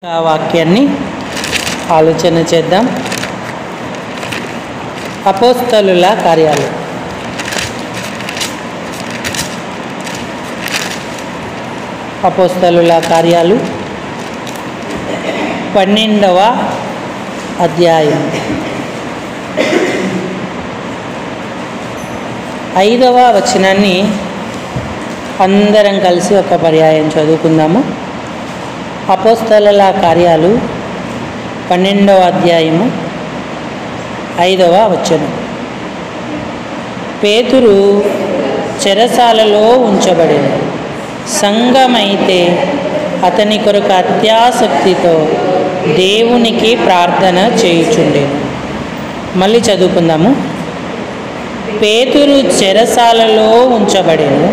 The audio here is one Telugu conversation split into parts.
ఆ వాక్యాన్ని ఆలోచన చేద్దాం. అపోస్తలుల కార్యాలు. అపోస్తలుల కార్యాలు 12వ అధ్యాయం 5వ వచనాన్ని అందరం కలిసి ఒక పర్యాయం చదువుకుందాము. అపోస్తలుల కార్యాలు 12వ అధ్యాయము 5వ వచనం. పేతురు చెరసాలలో ఉంచబడెను. సంఘమైతే అతని కొరకు అత్యాసక్తితో దేవునికి ప్రార్థన చేయుచుండెను. మళ్ళీ చదువుకుందాము. పేతురు చెరసాలలో ఉంచబడెను.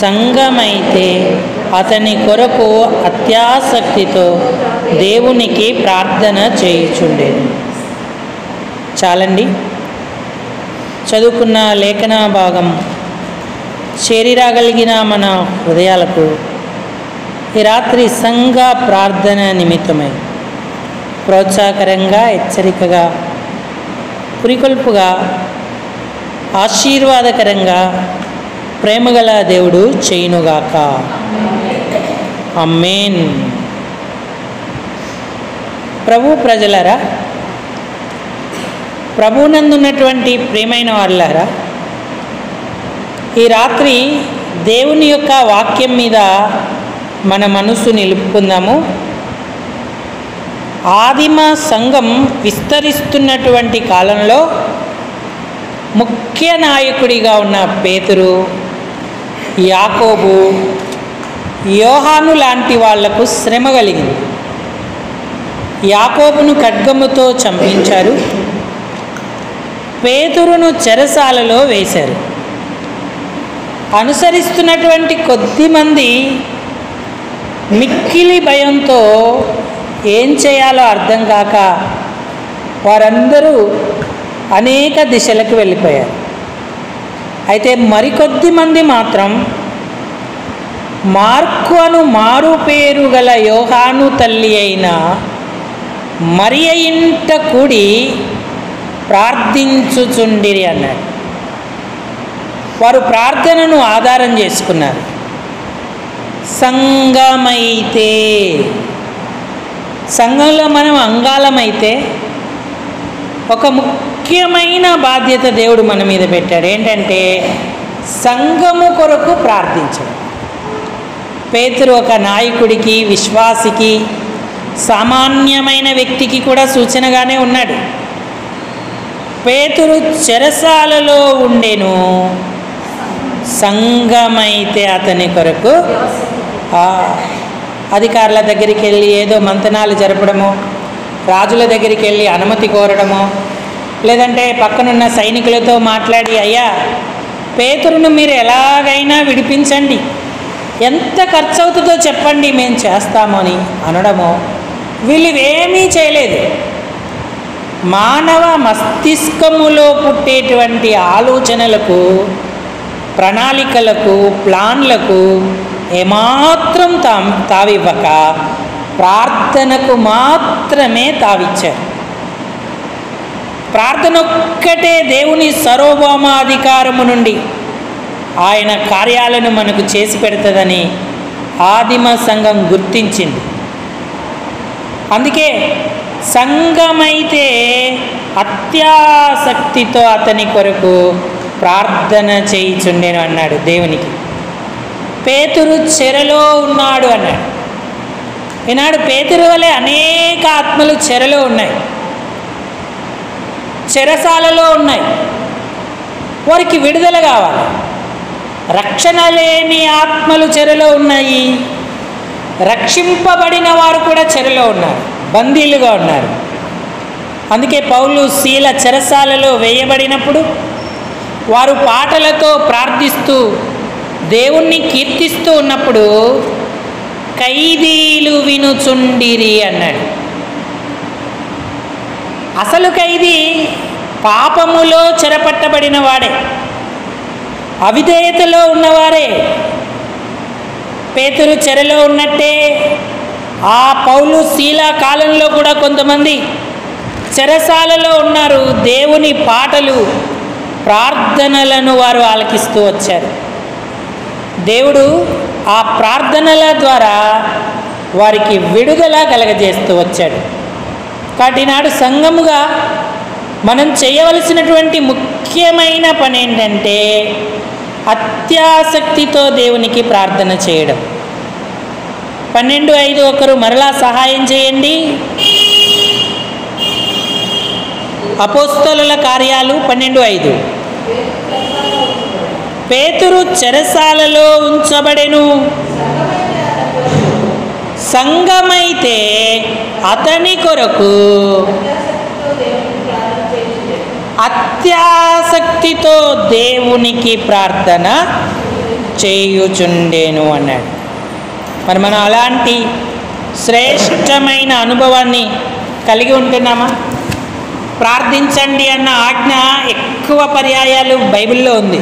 సంఘమైతే అతని కొరకు అత్యాసక్తితో దేవునికి ప్రార్థన చేయుచుండెను. చాలండి. చదువుకున్న లేఖన భాగం చేరిరాగలిగిన మన హృదయాలకు ఈ రాత్రి సంఘ ప్రార్థన నిమిత్తమై ప్రోత్సాహకరంగా, హెచ్చరికగా, పురికొల్పుగా, ఆశీర్వాదకరంగా ప్రేమగల దేవుడు చేయునుగాక. ఆమేన్. ప్రభు ప్రజలారా, ప్రభువునందున్నటువంటి ప్రియమైన వారులారా, ఈ రాత్రి దేవుని యొక్క వాక్యం మీద మన మనసు నిలుపుకుందాము. ఆదిమ సంఘం విస్తరిస్తున్నటువంటి కాలంలో ముఖ్య నాయకుడిగా ఉన్న పేతురు, యాకోబు, యోహాను లాంటి వాళ్లకు శ్రమ కలిగింది. యాకోబును ఖడ్గముతో చంపించారు. పేతురును చెరసాలలో వేశారు. అనుసరిస్తున్నటువంటి కొద్దిమంది మిక్కిలి భయంతో ఏం చేయాలో అర్థం కాక వారందరూ అనేక దిశలకు వెళ్ళిపోయారు. అయితే మరికొద్ది మంది మాత్రం మార్కు అను మారు పేరు గల యోహాను తల్లి అయిన మరియ ఇంట కూడి ప్రార్థించుచుండిరి అన్నాడు. వారు ప్రార్థనను ఆధారం చేసుకున్నారు. సంఘమైతే, సంఘంలో మనం అంగాలమైతే ఒక ముఖ్యమైన బాధ్యత దేవుడు మన మీద పెట్టాడు. ఏంటంటే సంఘము కొరకు ప్రార్థించడం. పేతురు ఒక నాయకుడికి, విశ్వాసికి, సామాన్యమైన వ్యక్తికి కూడా సూచనగానే ఉన్నాడు. పేతురు చెరసాలలో ఉండెను. సంఘమైతే అతని కొరకు అధికారుల దగ్గరికి వెళ్ళి ఏదో మంతనాలు జరపడమో, రాజుల దగ్గరికి వెళ్ళి అనుమతి కోరడమో, లేదంటే పక్కనున్న సైనికులతో మాట్లాడి అయ్యా పేతురును మీరు ఎలాగైనా విడిపించండి, ఎంత ఖర్చు అవుతుందో చెప్పండి మేము చేస్తాము అని అనడమో వీళ్ళేమీ చేయలేదు. మానవ మస్తిష్కములో పుట్టేటువంటి ఆలోచనలకు, ప్రణాళికలకు, ప్లాన్లకు ఏమాత్రం తావివ్వక ప్రార్థనకు మాత్రమే తావిచ్చారు. ప్రార్థన ఒక్కటే దేవుని సార్వభౌమాధికారము నుండి ఆయన కార్యాలను మనకు చేసి పెడుతుందని ఆదిమ సంఘం గుర్తించింది. అందుకే సంఘమైతే అత్యాసక్తితో అతని కొరకు ప్రార్థన చేయుచుండెను అన్నాడు దేవునికి. పేతురు చెరలో ఉన్నాడు అన్నాడు. ఈనాడు పేతురు వలె అనేక ఆత్మలు చెరలో ఉన్నాయి, చెరసాలలో ఉన్నాయి. వారికి విడుదల కావాలి. రక్షణ లేని ఆత్మలు చెరలో ఉన్నాయి. రక్షింపబడిన వారు కూడా చెరలో ఉన్నారు, బందీలుగా ఉన్నారు. అందుకే పౌలు, శీల చెరసాలలో వేయబడినప్పుడు వారు పాటలతో ప్రార్థిస్తూ దేవుణ్ణి కీర్తిస్తూ ఉన్నప్పుడు ఖైదీలు వినుచుండిరి అన్నాడు. అసలు ఖైదీ పాపములో చెరపట్టబడిన వాడే, అవిధేయతలో ఉన్నవారే. పేతురు చెరలో ఉన్నట్టే ఆ పౌలు శీల కాలంలో కూడా కొంతమంది చెరసాలలో ఉన్నారు. దేవుని పాటలు ప్రార్థనలను వారు ఆలకిస్తూ వచ్చారు. దేవుడు ఆ ప్రార్థనల ద్వారా వారికి విడుదల కలగజేస్తూ వచ్చాడు. కాబట్టి నాడు సంఘముగా మనం చేయవలసినటువంటి ముఖ్యమైన పని ఏంటంటే అత్యాసక్తితో దేవునికి ప్రార్థన చేయడం. 12:5 ఒకరు మరలా సహాయం చేయండి. అపోస్తలుల కార్యాలు 12:5. పేతురు చెరసాలలో ఉంచబడెను, సంఘమైతే అతని కొరకు అత్యాసక్తితో దేవునికి ప్రార్థన చేయుచుండెను అన్నాడు. మరి మనం అలాంటి శ్రేష్టమైన అనుభవాన్ని కలిగి ఉంటున్నామా? ప్రార్థించండి అన్న ఆజ్ఞ ఎక్కువ పర్యాయాలు బైబిల్లో ఉంది.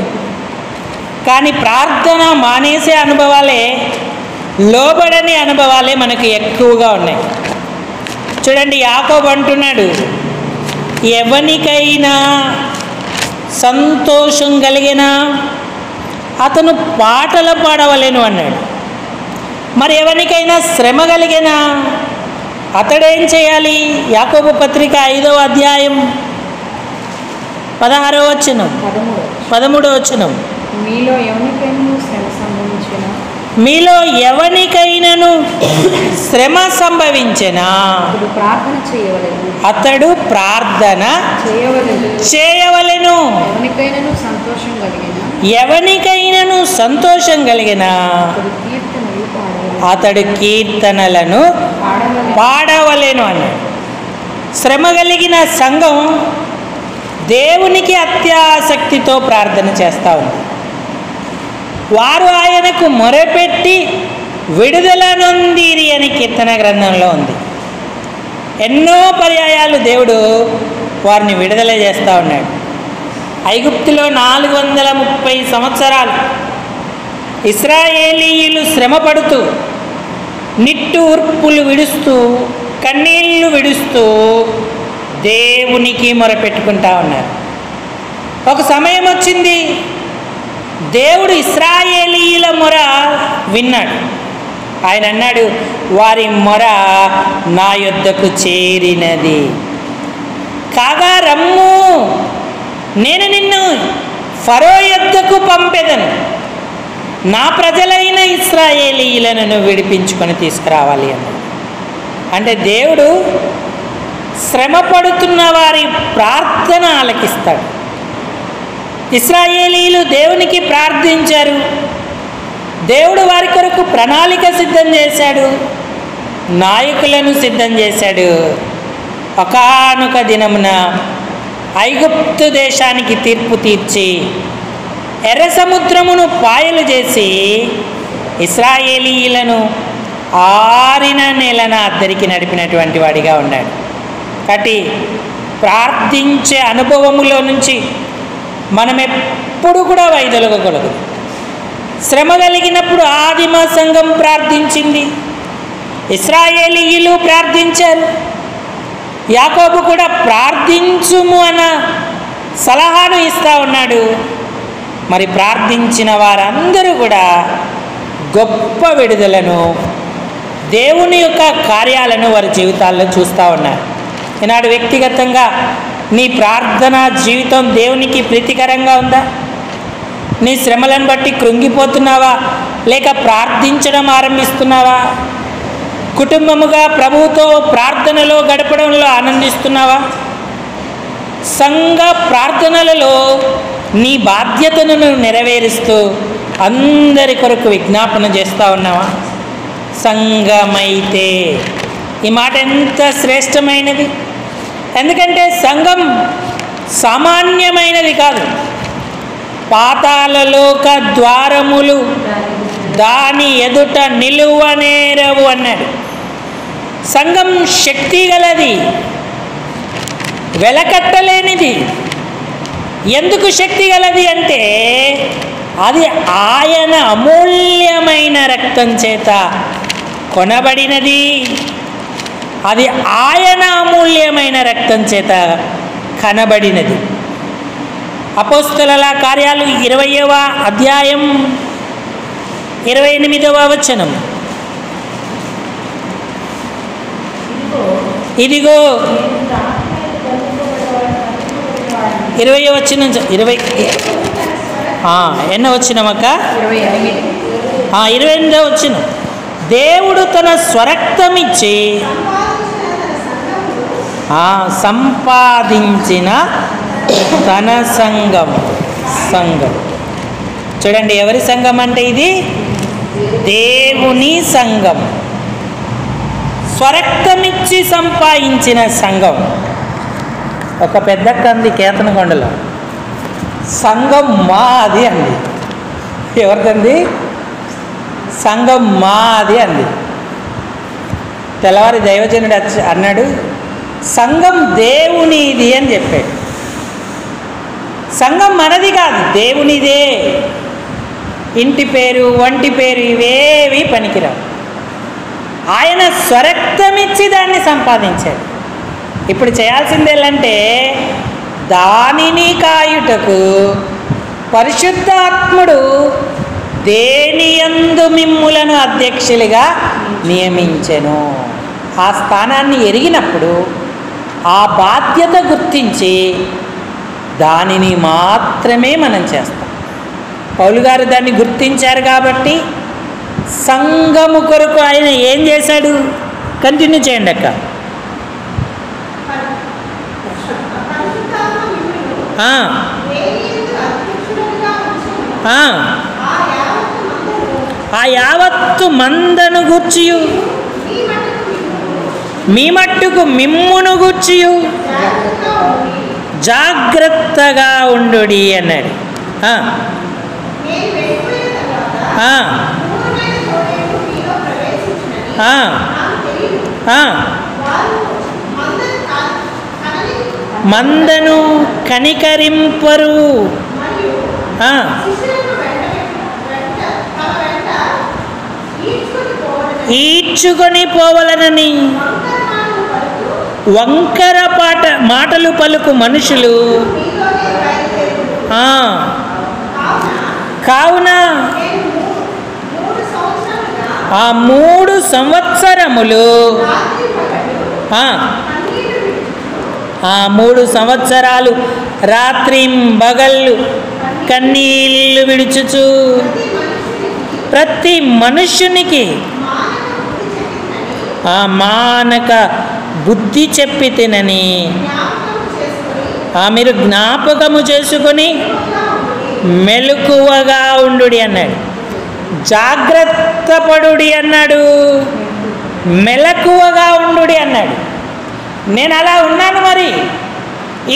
కానీ ప్రార్థన మానేసే అనుభవాలే, లోబడని అనుభవాలే మనకు ఎక్కువగా ఉన్నాయి. చూడండి, యాకోబు అంటున్నాడు, ఎవనికైనా సంతోషం కలిగిన అతను పాటలు పాడవలేను అన్నాడు. మరి ఎవరికైనా శ్రమ కలిగిన అతడేం చేయాలి? యాకోబు పత్రిక 5వ అధ్యాయం 16వ వచనం 13వ వచనం. మీలో ఎవనికైనాను శ్రమ సంభవించిన అతడు ప్రార్థన చేయవలెను. ఎవనికైనాను సంతోషం కలిగిన అతడు కీర్తనలను పాడవలెను అన్నాడు. శ్రమ కలిగిన సంఘం దేవునికి అత్యాసక్తితో ప్రార్థన చేస్తూ ఉంది. వారు ఆయనకు మొరపెట్టి విడుదల నొందిరి అని కీర్తన గ్రంథంలో ఉంది. ఎన్నో పర్యాయాలు దేవుడు వారిని విడుదల చేస్తూ ఉన్నాడు. ఐగుప్తులో 430 సంవత్సరాలు ఇశ్రాయేలీయులు శ్రమ పడుతూ, నిట్టూర్పులు విడుస్తూ, కన్నీళ్లు విడుస్తూ దేవునికి మొరపెట్టుకుంటా ఉన్నారు. ఒక సమయం వచ్చింది, దేవుడు ఇశ్రాయేలీయుల మొర విన్నాడు. ఆయన అన్నాడు, వారి మొర నా యొద్దకు చేరినది కాగా రమ్ము, నేను నిన్ను ఫరో యొద్దకు పంపెదను, నా ప్రజలైన ఇశ్రాయేలీయులను విడిపించుకొని తీసుకురావాలి అన్నాడు. అంటే దేవుడు శ్రమ పడుతున్న వారి ప్రార్థన ఆలకిస్తాడు. ఇశ్రాయేలీయులు దేవునికి ప్రార్థించారు. దేవుడు వారి కొరకు ప్రణాళిక సిద్ధం చేశాడు, నాయకులను సిద్ధం చేశాడు. ఒకానొక దినమున ఐగుప్తు దేశానికి తీర్పు తీర్చి ఎర్ర సముద్రమును పాయలు చేసి ఇశ్రాయేలీయులను ఆరిన నేలన అద్దరికి నడిపినటువంటి వాడిగా ఉన్నాడు. కాబట్టి ప్రార్థించే అనుభవములో నుంచి మనం ఎప్పుడు కూడా వైదొలగకూడదు. శ్రమ కలిగినప్పుడు ఆదిమ సంఘం ప్రార్థించింది, ఇశ్రాయేలీయులు ప్రార్థించారు. యాకోబు కూడా ప్రార్థించుము అన్న సలహాను ఇస్తూ ఉన్నాడు. మరి ప్రార్థించిన వారందరూ కూడా గొప్ప విడుదలను, దేవుని యొక్క కార్యాలను వారి జీవితాల్లో చూస్తూ ఉన్నారు. ఈనాడు వ్యక్తిగతంగా నీ ప్రార్థనా జీవితం దేవునికి ప్రీతికరంగా ఉందా? నీ శ్రమలను బట్టి కృంగిపోతున్నావా, లేక ప్రార్థించడం ఆరంభిస్తున్నావా? కుటుంబముగా ప్రభువుతో ప్రార్థనలో గడపడంలో ఆనందిస్తున్నావా? సంఘ ప్రార్థనలలో నీ బాధ్యతను నెరవేరుస్తూ అందరి కొరకు విజ్ఞాపన చేస్తూ ఉన్నావా? సంఘమైతే, ఈ మాట ఎంత శ్రేష్టమైనది! ఎందుకంటే సంఘం సామాన్యమైనది కాదు. పాతాళలోక ద్వారములు దాని ఎదుట నిలువనేరవు అన్నాడు. సంఘం శక్తి గలది, వెలకట్టలేనిది. ఎందుకు శక్తి గలది అంటే అది ఆయన అమూల్యమైన రక్తం చేత కొనబడినది, అది ఆయన అమూల్యమైన రక్తం చేత కనబడినది. అపోస్తలుల కార్యాలు 20వ అధ్యాయం 28వ వచనం. ఇదిగో 20వ వచనం, 20 ఎన్నో వచ్చినమక్క 28వ వచనం. దేవుడు తన స్వరక్తమిచ్చి సంపాదించిన తన సంఘం. చూడండి, ఎవరి సంఘం అంటే ఇది? దేవుని సంఘం. స్వరక్తమిచ్చి సంపాదించిన సంఘం. ఒక పెద్ద కంది కేతనకొండలో సంఘం మాది అంది. ఎవరిదండి? సంఘం మాది అంది. తెల్లవారి దైవజనుడు అన్నాడు, సంఘం దేవునిది అని చెప్పాడు. సంఘం మనది కాదు, దేవునిదే. ఇంటి పేరు, వంటి పేరు ఇవేవి పనికిరావు. ఆయన స్వరక్తమిచ్చి దాన్ని సంపాదించాడు. ఇప్పుడు చేయాల్సిందేంటంటే దానిని కాయుటకు పరిశుద్ధాత్ముడు దేనియందు మిమ్ములను అధ్యక్షులుగా నియమించెను. ఆ స్థానాన్ని ఎరిగినప్పుడు ఆ బాధ్యత గుర్తించి దానిని మాత్రమే మనం చేస్తాం. పౌలు గారు దాన్ని గుర్తించారు కాబట్టి సంఘము కొరకు ఆయన ఏం చేశాడు? కంటిన్యూ చేయండి అక్క. ఆ యావత్తు మందను గూర్చియు మీ మట్టుకు మిమ్మును గూర్చియు జాగ్రత్తగా ఉండుడి అన్నాడు. మందను కనికరింపరు, ఈడ్చుకొని పోవలనని వంకర మాటలు పలుకు మనుషులు. కావున ఆ 3 సంవత్సరములు, ఆ 3 సంవత్సరాలు రాత్రింబగళ్ళు కన్నీళ్ళు విడుచుచు ప్రతి మనుష్యునికి మానక బుద్ధి చెప్పి తినని మీరు జ్ఞాపకము చేసుకొని మెలకువగా ఉండుడి అన్నాడు. జాగ్రత్త పడుడి అన్నాడు, మెలకువగా ఉండుడి అన్నాడు. నేను అలా ఉన్నాను. మరి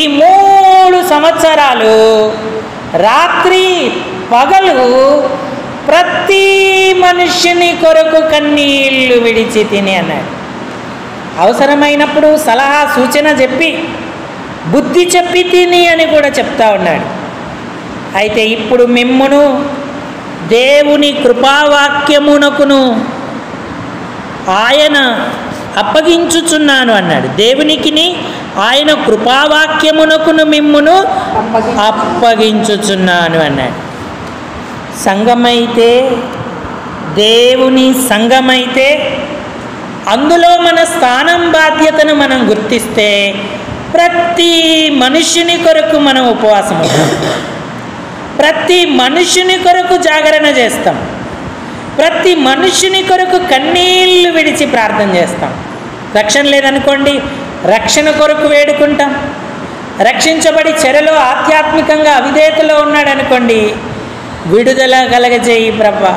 ఈ 3 సంవత్సరాలు రాత్రి పగలు ప్రతి మనుష్యుని కొరకు కన్నీళ్ళు విడిచి తిని అన్నాడు. అవసరమైనప్పుడు సలహా సూచన చెప్పి బుద్ధి చెప్పి తిని అని కూడా చెప్తా ఉన్నాడు. అయితే ఇప్పుడు మిమ్మును దేవుని కృపావాక్యమునకును ఆయన అప్పగించుచున్నాను అన్నాడు. దేవునికిని ఆయన కృపావాక్యమునకును మిమ్మును అప్పగించుచున్నాను అన్నాడు. సంఘమైతే, దేవుని సంఘమైతే అందులో మన స్థానం బాధ్యతను మనం గుర్తిస్తే ప్రతి మనుష్యుని కొరకు మనం ఉపవాసం ఉంటాం, ప్రతి మనుష్యుని కొరకు జాగరణ చేస్తాం, ప్రతి మనుష్యుని కొరకు కన్నీళ్ళు విడిచి ప్రార్థన చేస్తాం. రక్షణ లేదనుకోండి, రక్షణ కొరకు వేడుకుంటాం. రక్షించబడి చెరలో ఆధ్యాత్మికంగా అవిధేయతలో ఉన్నాడనుకోండి, విడుదల కలగజేయి ప్రభా,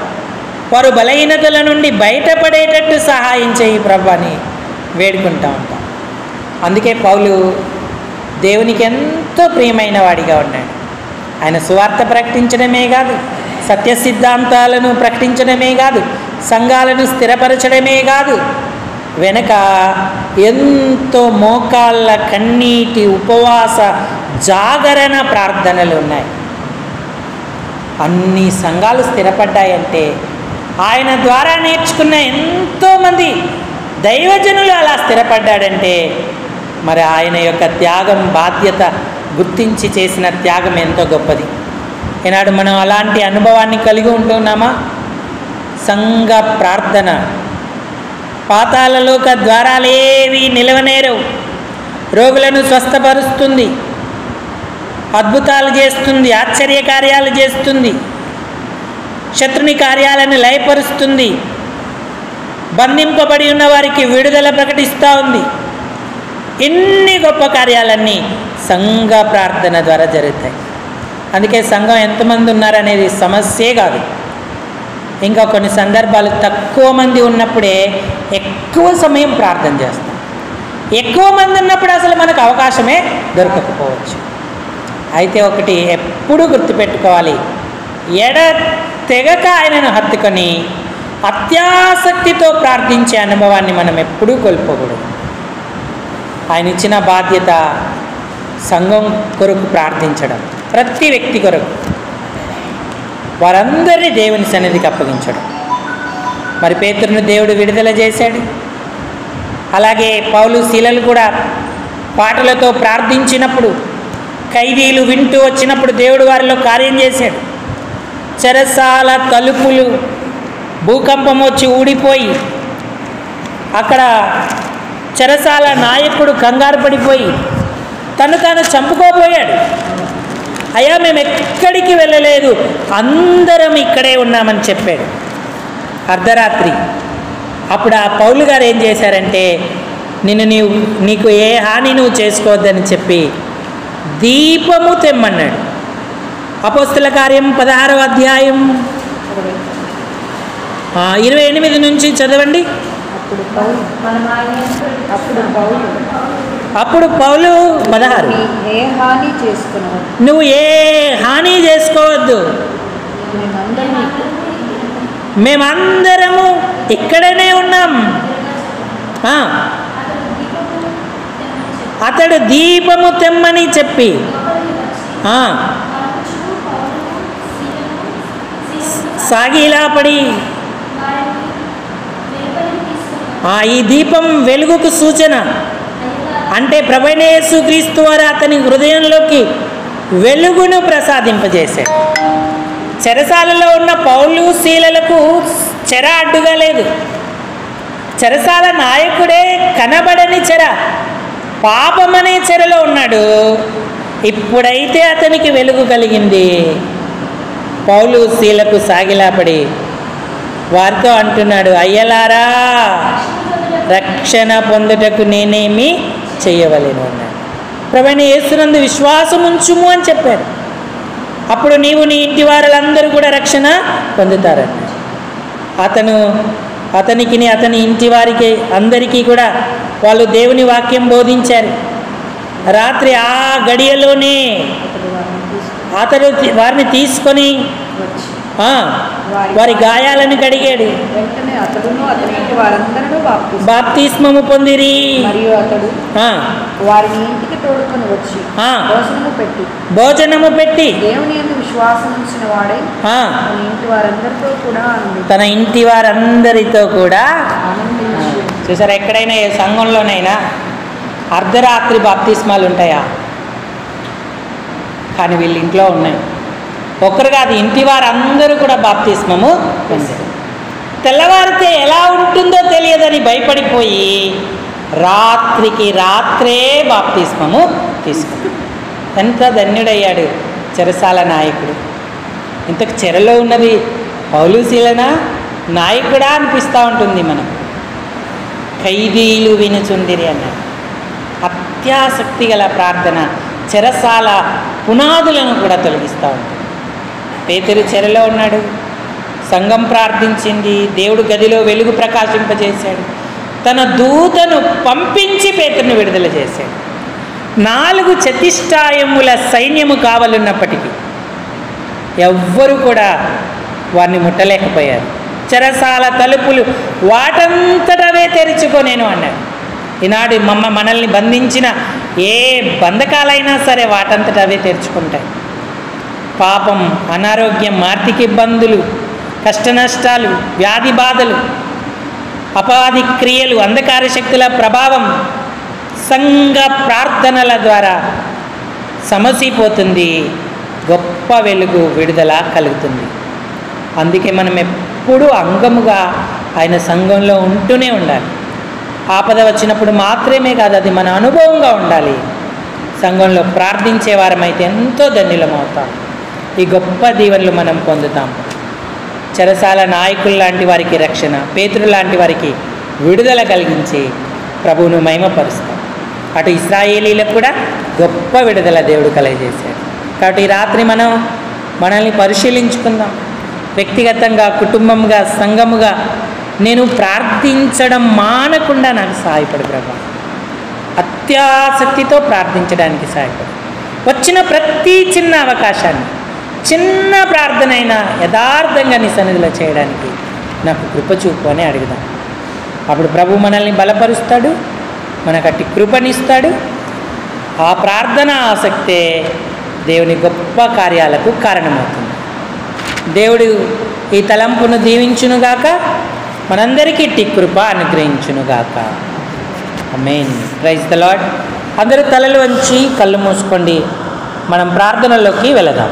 వారు బలహీనతల నుండి బయటపడేటట్టు సహాయం చేయి ప్రభా అని వేడుకుంటూ ఉంటాం. అందుకే పౌలు దేవునికి ఎంతో ప్రియమైన వాడిగా ఉన్నాడు. ఆయన సువార్త ప్రకటించడమే కాదు, సత్య సిద్ధాంతాలను ప్రకటించడమే కాదు, సంఘాలను స్థిరపరచడమే కాదు, వెనక ఎంతో మోకాళ్ళ కన్నీటి ఉపవాస జాగరణ ప్రార్థనలు ఉన్నాయి. అన్ని సంఘాలు స్థిరపడ్డాయంటే ఆయన ద్వారా నేర్చుకున్న ఎంతోమంది దైవజనులు అలా స్థిరపడ్డాడంటే మరి ఆయన యొక్క త్యాగం, బాధ్యత గుర్తించి చేసిన త్యాగం ఎంతో గొప్పది. ఈనాడు మనం అలాంటి అనుభవాన్ని కలిగి ఉంటున్నామా? సంఘ ప్రార్థన పాతాళలోక ద్వారాలేవి నిలవనేరవు. రోగులను స్వస్థపరుస్తుంది, అద్భుతాలు చేస్తుంది, ఆశ్చర్య కార్యాలు చేస్తుంది, శత్రుని కార్యాలను లయపరుస్తుంది, బంధింపబడి ఉన్న వారికి విడుదల ప్రకటిస్తూ ఉంది. ఇన్ని గొప్ప కార్యాలన్నీ సంఘ ప్రార్థన ద్వారా జరుగుతాయి. అందుకే సంఘం ఎంతమంది ఉన్నారనేది సమస్యే కాదు. ఇంకా కొన్ని సందర్భాలు తక్కువ మంది ఉన్నప్పుడే ఎక్కువ సమయం ప్రార్థన చేస్తాం. ఎక్కువ మంది ఉన్నప్పుడు అసలు మనకు అవకాశమే దొరకకపోవచ్చు. అయితే ఒకటి ఎప్పుడూ గుర్తుపెట్టుకోవాలి, తెగక ఆయనను హత్తుకొని అత్యాసక్తితో ప్రార్థించే అనుభవాన్ని మనం ఎప్పుడూ కోల్పోకూడదు. ఆయన ఇచ్చిన బాధ్యత సంఘం కొరకు ప్రార్థించడం, ప్రతి వ్యక్తి కొరకు, వారందరినీ దేవుని సన్నిధికి అప్పగించడం. మరి పేతురును దేవుడు విడుదల చేశాడు. అలాగే పౌలు, శీలలు కూడా పాటలతో ప్రార్థించినప్పుడు, ఖైదీలు వింటూ వచ్చినప్పుడు దేవుడు వారిలో కార్యం చేశాడు. చెరసాల తలుపులు భూకంపం వచ్చి ఊడిపోయి అక్కడ చెరసాల నాయకుడు కంగారు పడిపోయి తను చంపుకోబోయాడు. అయ్యా, మేము ఎక్కడికి వెళ్ళలేదు, అందరం ఇక్కడే ఉన్నామని చెప్పాడు అర్ధరాత్రి. అప్పుడు ఆ పౌలు గారు ఏం చేశారంటే, నీకు ఏ హాని నువ్వు చేసుకోవద్దని చెప్పి దీపము తెమ్మన్నాడు. అపోస్తల కార్యం 16వ అధ్యాయం 28 నుంచి చదవండి. అప్పుడు పౌలు 16, నువ్వు ఏ హాని చేసుకోవద్దు, మేమందరము ఇక్కడనే ఉన్నాం. అతడు దీపము తెమ్మని చెప్పి సాగిలాపడి, ఈ దీపం వెలుగుకు సూచన. అంటే ప్రభువైన యేసుక్రీస్తు వారు అతని హృదయంలోకి వెలుగును ప్రసాదింపజేశాడు. చెరసాలలో ఉన్న పౌలు, శీలలకు చెర అడ్డుగా లేదు. చెరసాల నాయకుడే కనబడని చెర, పాపమనే చెరలో ఉన్నాడు. ఇప్పుడైతే అతనికి వెలుగు కలిగింది. పౌలు, శీలకు సాగిలాపడి వారితో అంటున్నాడు, అయ్యలారా, రక్షణ పొందుటకు నేనేమి చెయ్యవలేను అన్నాడు. ప్రభువైన యేసునందు విశ్వాసం ఉంచుము అని చెప్పారు. అప్పుడు నీవు, నీ ఇంటి వారందరూ కూడా రక్షణ పొందుతారన్నాడు. అతనికి అతని ఇంటి వారికి అందరికీ కూడా వాళ్ళు దేవుని వాక్యం బోధించారు. రాత్రి ఆ గడియలోనే అతడు వారిని తీసుకొని వారి గాయాలను కడిగాడు. బాప్తిస్మము పొందిరి. భోజనము పెట్టి తన ఇంటి వారందరితో కూడా. చూసారా, ఎక్కడైనా ఏ సంఘంలోనైనా అర్ధరాత్రి బాప్తిస్మాలు ఉంటాయా? కానీ వీళ్ళ ఇంట్లో ఉన్నాయి. ఒక్కరు కాదు, ఇంటి వారందరూ కూడా బాప్తిస్మము పొందారు. తెల్లవారితే ఎలా ఉంటుందో తెలియదని భయపడిపోయి రాత్రికి రాత్రే బాప్తిస్మము తీసుకున్నాడు. ఎంత ధన్యుడయ్యాడు చెరసాల నాయకుడు. ఇంతకు చెరలో ఉన్నది పౌలు, శీలనా, నాయకుడా అనిపిస్తూ ఉంటుంది మనం. ఖైదీలు వినుచుండిరి అన్నాడు. అత్యాసక్తి గల ప్రార్థన చెరసాల పునాదులను కూడా తొలగిస్తూ ఉంటుంది. పేతురు చెరలో ఉన్నాడు, సంఘం ప్రార్థించింది, దేవుడు గదిలో వెలుగు ప్రకాశింపజేశాడు, తన దూతను పంపించి పేతురును విడుదల చేశాడు. 4 చతుష్టయముల సైన్యము కావలున్నప్పటికీ ఎవ్వరూ కూడా వారిని ముట్టలేకపోయారు. చెరసాల తలుపులు వాటంతటవే తెరుచుకొనేను అన్నాడు. ఈనాడు మనల్ని బంధించిన ఏ బంధకాలైనా సరే వాటంతట అవే తెరుచుకుంటాయి. పాపం, అనారోగ్యం, ఆర్థిక ఇబ్బందులు, కష్టనష్టాలు, వ్యాధి బాధలు, అపవాది క్రియలు, అంధకార శక్తుల ప్రభావం సంఘ ప్రార్థనల ద్వారా సమసిపోతుంది. గొప్ప వెలుగు, విడుదల కలుగుతుంది. అందుకే మనం ఎప్పుడూ అంగముగా ఆయన సంఘంలో ఉంటూనే ఉండాలి. ఆపద వచ్చినప్పుడు మాత్రమే కాదు, అది మన అనుభవంగా ఉండాలి. సంఘంలో ప్రార్థించే వారమైతే ఎంతో ధన్యులమవుతాం. ఈ గొప్ప దీవెనలు మనం పొందుతాం. చెరసాల నాయకులు లాంటి వారికి రక్షణ, పేతురు లాంటి వారికి విడుదల కలిగించి ప్రభువును మహిమపరుస్తాం. అటు ఇశ్రాయేలీలకు కూడా గొప్ప విడుదల దేవుడు కలగజేశాడు. కాబట్టి ఈ రాత్రి మనం మనల్ని పరిశీలించుకుందాం. వ్యక్తిగతంగా, కుటుంబంగా, సంఘముగా నేను ప్రార్థించడం మానకుండా నాకు సహాయపడు ప్రభా. అత్యాసక్తితో ప్రార్థించడానికి సహాయపడు. వచ్చిన ప్రతి చిన్న అవకాశాన్ని, చిన్న ప్రార్థన అయినా యథార్థంగా నీ సన్నిధిలో చేయడానికి నాకు కృప చూపు అని అడుగుదాం. అప్పుడు ప్రభు మనల్ని బలపరుస్తాడు, మనకు అట్టి కృపనిస్తాడు. ఆ ప్రార్థన ఆసక్తే దేవుని గొప్ప కార్యాలకు కారణమవుతుంది. దేవుడు ఈ తలంపును దీవించునుగాక, మనందరికీ ఇట్టి కృప అనుగ్రహించునుగాక. ఆమేన్. Praise the lord. అందరూ తలలు వంచి కళ్ళు మూసుకోండి. మనం ప్రార్థనలోకి వెళదాం.